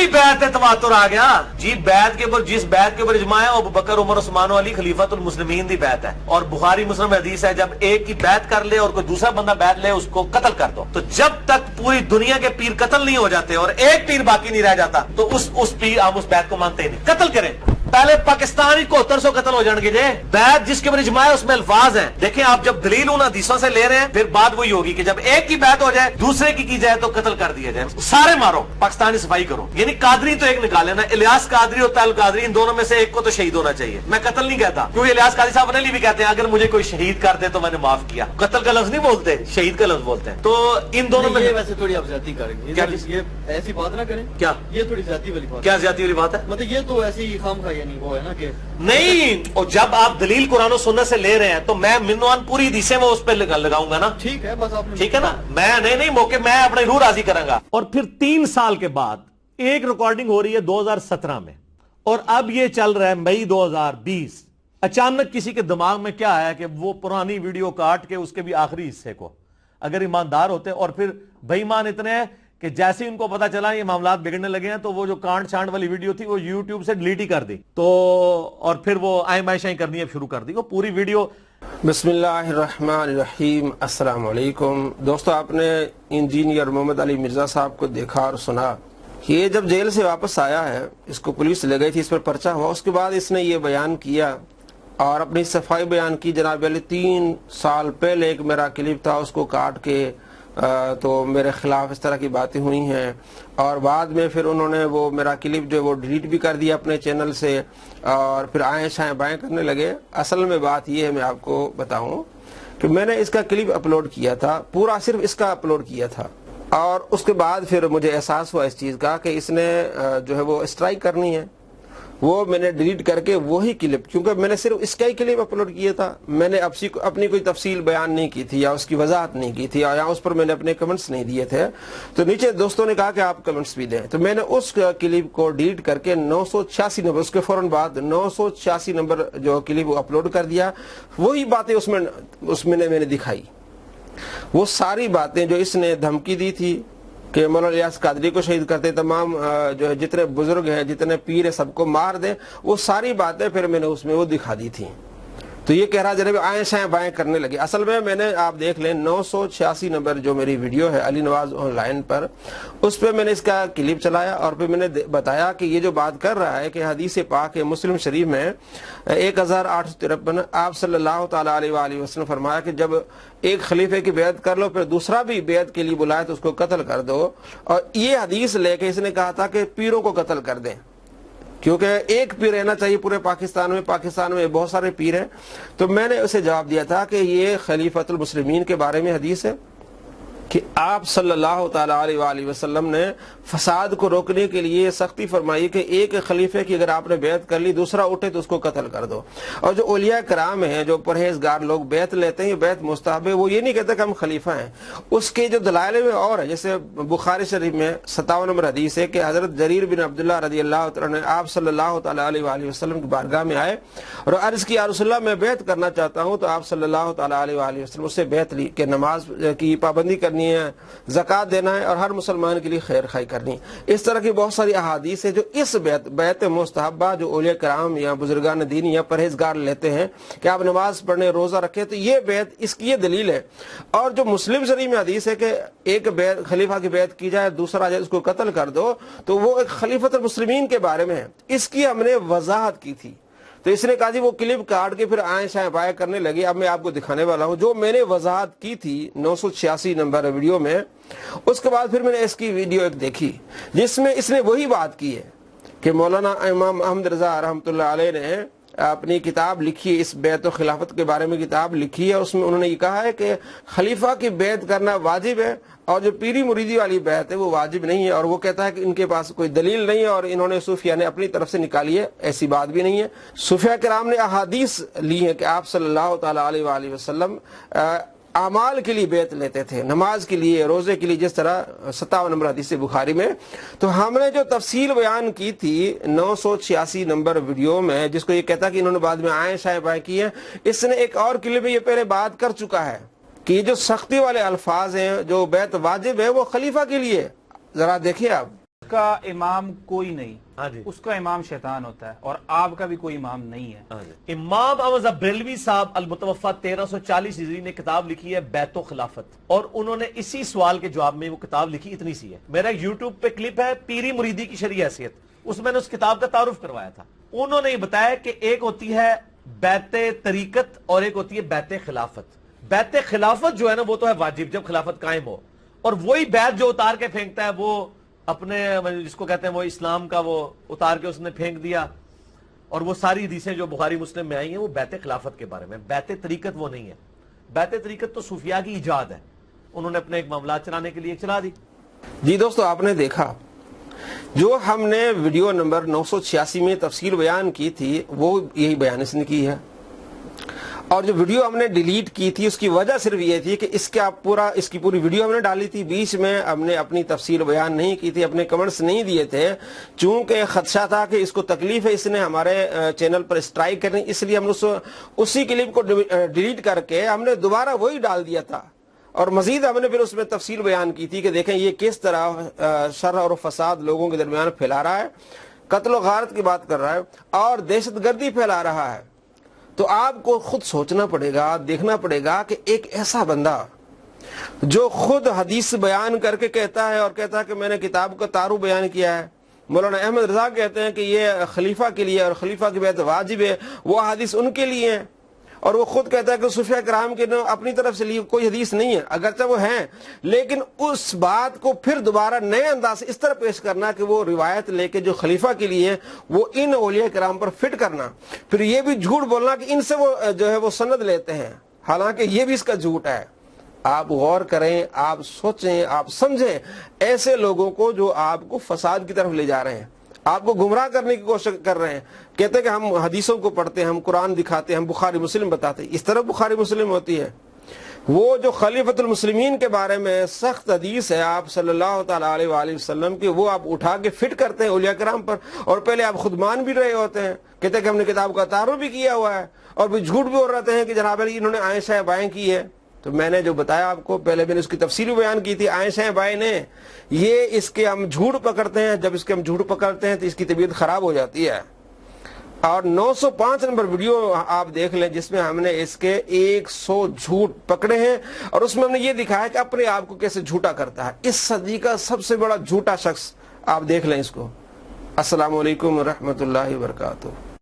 वही बैत तवातुर आ गया जी। बैत के ऊपर जिस बैत के ऊपर इजमा है अबू बकर उमर उस्मान अली खलीफतुल मुस्लिमीन दी बैत है। और बुखारी मुस्लिम हदीस है, जब एक की बैत कर ले और कोई दूसरा बंदा बैत ले उसको कत्ल कर दो। तो जब तक पूरी दुनिया के पीर कत्ल नहीं हो जाते और एक पीर बाकी नहीं रह जाता तो उस पीर आप उस बैत को मानते ही नहीं। कत्ल करें पहले पाकिस्तान ही 7100 कत्ल हो जाएंगे जे। बैत जिसके ऊपर इजमा है उसमें अल्फाज हैं। देखें आप जब दलील उन हदीसों से ले रहे हैं फिर बात वही होगी कि जब एक की बैत हो जाए दूसरे की जाए तो कत्ल कर दिया जाए, सारे मारो, पाकिस्तानी सफाई करो। यानी कादरी तो एक निकाले ना, इलियास कादरी और तैल कादरी, इन दोनों में से एक को तो शहीद होना चाहिए। मैं कत्ल नहीं कहता क्योंकि इलियास कादरी साहब अपने लिए भी कहते हैं अगर मुझे कोई शहीद कर दे तो मैंने माफ किया। कत्ल का लफ्ज नहीं बोलते, शहीद का लफ्ज बोलते हैं। तो इन दोनों में वैसे थोड़ी आप ज्यादती करेंगे, क्या ये ऐसी बात ना करें। क्या ये थोड़ी ज्यादती वाली बात? क्या ज्यादती वाली बात है? मतलब ये तो ऐसी खाम खा यानी वो है ना कि नहीं। और जब आप दलील कुरान और सुन्नत से ले रहे हैं तो मैं मिनवान पूरी हदीसें वो उस पर लगाऊंगा ना। ठीक है, बस आपने ठीक है ना। मैं नहीं मौके मैं अपने रूह राजी करूंगा। और फिर 3 साल के बाद एक रिकॉर्डिंग हो रही है 2017 में और अब ये चल रहा है मई 2020। अचानक किसी के दिमाग में क्या है कि वो पुरानी वीडियो काट के उसके भी आखिरी हिस्से को अगर ईमानदार होते और फिर बेईमान इतने हैं कि जैसे ही उनको पता चला ये मामलात बिगड़ने लगे हैं तो वो जो कांड छांड वाली वीडियो थी वो यूट्यूब से डिलीट ही कर दी। तो और फिर वो आयमाइशाई करनी अब शुरू कर दी। वो पूरी वीडियो बिस्मिल्लाहिर्रहमानिर्रहीम। अस्सलाम वालेकुम दोस्तों, आपने इंजीनियर मोहम्मद अली मिर्जा साहब को देखा और सुना। ये जब जेल से वापस आया है, इसको पुलिस ले गई थी, इस पर पर्चा हुआ, उसके बाद इसने ये बयान किया और अपनी सफाई बयान की। जनाब अली 3 साल पहले एक मेरा क्लिप था उसको काट के तो मेरे खिलाफ इस तरह की बातें हुई हैं और बाद में फिर उन्होंने वो मेरा क्लिप जो वो डिलीट भी कर दिया अपने चैनल से और फिर आए शाएं बाएं करने लगे। असल में बात ये है, मैं आपको बताऊं कि मैंने इसका क्लिप अपलोड किया था, पूरा सिर्फ इसका अपलोड किया था और उसके बाद फिर मुझे एहसास हुआ इस चीज़ का कि इसने जो है वो स्ट्राइक करनी है। वो मैंने डिलीट करके वही क्लिप, क्योंकि मैंने सिर्फ इसका ही क्लिप अपलोड किया था, मैंने अपनी कोई तफसील बयान नहीं की थी या उसकी वजाहत नहीं की थी या उस पर मैंने अपने कमेंट्स नहीं दिए थे। तो नीचे दोस्तों ने कहा कि आप कमेंट्स भी दें, तो मैंने उस क्लिप को डिलीट करके 986 नंबर, उसके फौरन बाद 986 नंबर जो क्लिप अपलोड कर दिया। वही बातें उसमें मैंने दिखाई, वो सारी बातें जो इसने धमकी दी थी कि मौलाना इलियास कादरी को शहीद करते, तमाम जो है जितने बुजुर्ग हैं जितने पीर है सबको मार दे, वो सारी बातें फिर मैंने उसमें वो दिखा दी थी। तो ये कह रहा जनाब आए शाएं बाएं करने लगे। असल में मैंने आप देख लें 986 नंबर जो मेरी वीडियो है अली नवाज ऑनलाइन पर, उस पर मैंने इसका क्लिप चलाया और फिर मैंने बताया कि ये जो बात कर रहा है कि हदीस पाक है मुस्लिम शरीफ में 1853 आप सल्लल्लाहु तआला अलैहि वसल्लम फरमाया कि जब एक खलीफे की बेअत कर लो फिर दूसरा भी बेअत के लिए बुलाए तो उसको कत्ल कर दो। और ये हदीस लेके इसने कहा था कि पीरों को कत्ल कर दें, क्योंकि एक पीर रहना चाहिए पूरे पाकिस्तान में बहुत सारे पीर हैं। तो मैंने उसे जवाब दिया था कि ये खलीफतुल मुस्लिमीन के बारे में हदीस है कि आप सल्लल्लाहु तआला अलैहि वसल्लम ने फसाद को रोकने के लिए सख्ती फरमाई कि एक खलीफे की अगर आपने बेअत कर ली दूसरा उठे तो उसको कत्ल कर दो। और जो औलिया कराम हैं, जो परहेजगार लोग बेअत लेते हैं, ये बेअत मुस्तहब है, वो ये नहीं कहते कि हम खलीफा हैं। उसके जो दलाइल में और है, जैसे बुखारी शरीफ में 57 नंबर हदीस है कि हजरत जरीर बिन अब्दुल्लाह रज़ियल्लाहु तआला ने आप सल्लल्लाहु तआला अलैहि वसल्लम की बारगाह में आए और अर्ज किया, या रसूलल्लाह मैं बेअत करना चाहता हूँ। तो आप सल्लल्लाहु तआला अलैहि वसल्लम उससे बेअत ली कि नमाज की पाबंदी करनी है, ज़कात देना है और हर मुसलमान के लिए खैर खाई करनी। इस तरह की बहुत सारी अहादीस है जो इस बेअत मुस्तहब्बा जो औलिया कराम या बुजुर्गान दीन या परहेजगार लेते हैं कि आप नमाज पढ़ने, रोजा रखें, तो ये बेअत इसकी ये दलील है। और जो मुस्लिम शरीफ में हदीस है कि एक खलीफा की बेअत की जाए दूसरा जाए उसको कत्ल कर दो, तो वो एक खलीफतुल मुस्लिमीन के बारे में है, इसकी हमने वजाहत की थी। तो इसने कहा जी वो क्लिप काट के फिर आए शाएं बाएं करने लगी। अब मैं आपको दिखाने वाला हूं जो मैंने वजाहत की थी 986 नंबर वीडियो में। उसके बाद फिर मैंने इसकी वीडियो एक देखी जिसमें इसने वही बात की है कि मौलाना इमाम अहमद रजा रहमतुल्लाह अलैह ने अपनी किताब लिखी है, इस बेअत और खिलाफत के बारे में किताब लिखी है। उसमें उन्होंने ये कहा है कि खलीफा की बेअत करना वाजिब है और जो पीरी मुरीदी वाली बेअत है वो वाजिब नहीं है। और वो कहता है कि इनके पास कोई दलील नहीं है और इन्होंने सूफिया ने अपनी तरफ से निकाली है, ऐसी बात भी नहीं है। सूफिया किराम ने अहादीस ली है कि आप सल्लल्लाहु तआला अलैहि वसल्लम आमाल के लिए बेअत लेते थे, नमाज के लिए, रोजे के लिए, जिस तरह 57 नंबर हदीस बुखारी में। तो हमने जो तफसील बयान की थी 986 नंबर वीडियो में, जिसको ये कहता कि इन्होंने बाद में आए शाए बाएं की है, इसने एक और क्लिप में ये पहले बात कर चुका है कि जो सख्ती वाले अल्फाज हैं, जो बेअत वाजिब है वो खलीफा के लिए। जरा देखिए आप। کا امام کوئی نہیں، ہاں جی، اس کا امام شیطان ہوتا ہے، اور آپ کا بھی کوئی امام نہیں ہے۔ ہاں جی۔ امام احمد بریلوی صاحب المتوفا 1340 ہجری نے کتاب لکھی ہے بیت و خلافت، اور انہوں نے اسی سوال کے جواب میں وہ کتاب لکھی، اتنی سی ہے۔ میرا یوٹیوب پہ کلپ ہے پیری مریدی کی شرعی حیثیت، اس میں نے اس کتاب کا تعارف کروایا تھا۔ انہوں نے یہ بتایا کہ ایک ہوتی ہے بیت طریقت اور ایک ہوتی ہے بیت خلافت۔ بیت خلافت جو ہے نا وہ تو ہے واجب جب خلافت قائم ہو، اور وہی بیت جو اتار کے پھینکتا ہے وہ اپنے جس کو کہتے ہیں وہ اسلام کا وہ اتار کے اس نے پھینک دیا، اور وہ ساری حدیثیں جو بخاری مسلم میں آئی ہیں وہ بیت خلافت کے بارے میں۔ بیت طریقت وہ نہیں ہے، بیت طریقت تو صوفیاء کی ایجاد ہے، انہوں نے اپنے ایک معاملات چلانے کے لیے چلا دی۔ جی دوستو، آپ نے دیکھا جو ہم نے ویڈیو نمبر 986 میں تفصیل بیان کی تھی وہ یہی بیان اس نے کی ہے، اور جو ویڈیو ہم نے ڈیلیٹ کی تھی اس کی وجہ صرف یہ تھی کہ اس کی پوری ویڈیو ہم نے ڈالی تھی، بیچ میں ہم نے اپنی تفصیل بیان نہیں کی تھی، اپنے کمنٹس نہیں دیے تھے، چونکہ خدشہ تھا کہ اس کو تکلیف ہے، اس نے ہمارے چینل پر اسٹرائک کرنی، اس لیے ہم نے اسی کلپ کو ڈیلیٹ کر کے ہم نے دوبارہ وہی ڈال دیا تھا، اور مزید ہم نے پھر اس میں تفصیل بیان کی تھی کہ دیکھیں یہ کس طرح شر اور فساد لوگوں کے درمیان پھیلا رہا ہے، قتل و غارت کی بات کر رہا ہے اور دہشت گردی پھیلا رہا ہے۔ تو آپ کو خود سوچنا پڑے گا، دیکھنا پڑے گا کہ ایک ایسا بندہ جو خود حدیث بیان کر کے کہتا ہے اور کہتا ہے کہ میں نے کتاب کا تعارف بیان کیا ہے، مولانا احمد رضا کہتے ہیں کہ یہ خلیفہ کے لیے اور خلیفہ کی بیعت واجب ہے، وہ حدیث ان کے لیے ہیں، اور وہ خود کہتا ہے کہ صوفیہ کرام کے اپنی طرف سے لیے کوئی حدیث نہیں ہے، اگرچہ وہ ہیں، لیکن اس بات کو پھر دوبارہ نئے انداز سے اس طرح پیش کرنا کہ وہ روایت لے کے جو خلیفہ کے لیے وہ ان اولیاء کرام پر فٹ کرنا، پھر یہ بھی جھوٹ بولنا کہ ان سے وہ جو ہے وہ سند لیتے ہیں، حالانکہ یہ بھی اس کا جھوٹ ہے۔ آپ غور کریں، آپ سوچیں، آپ سمجھیں ایسے لوگوں کو جو آپ کو فساد کی طرف لے جا رہے ہیں، آپ کو گمراہ کرنے کی کوشش کر رہے ہیں، کہتے ہیں کہ ہم حدیثوں کو پڑھتے ہیں، ہم قرآن دکھاتے ہیں، ہم بخاری مسلم بتاتے ہیں، اس طرح بخاری مسلم ہوتی ہے۔ وہ جو خلیفۃ المسلمین کے بارے میں سخت حدیث ہے آپ صلی اللہ تعالیٰ علیہ وآلہ وسلم کی، وہ آپ اٹھا کے فٹ کرتے ہیں اولیاء کرام پر، اور پہلے آپ خود مان بھی رہے ہوتے ہیں، کہتے ہیں کہ ہم نے کتاب کا تعارف بھی کیا ہوا ہے، اور بھی جھوٹ بھی ہو رہتے ہیں کہ جناب علی انہوں نے عائشہ بائیں کی ہے۔ تو میں نے جو بتایا آپ کو، پہلے میں نے اس کی تفصیل بیان کی تھی، عائشہ بائیں نے یہ اس کے ہم جھوٹ پکڑتے ہیں، جب اس کے ہم جھوٹ پکڑتے ہیں تو اس کی طبیعت خراب ہو جاتی ہے۔ اور 905 نمبر ویڈیو آپ دیکھ لیں جس میں ہم نے اس کے 100 جھوٹ پکڑے ہیں، اور اس میں ہم نے یہ دکھایا کہ اپنے آپ کو کیسے جھوٹا کرتا ہے، اس صدی کا سب سے بڑا جھوٹا شخص۔ آپ دیکھ لیں اس کو۔ السلام علیکم ورحمۃ اللہ وبرکاتہ۔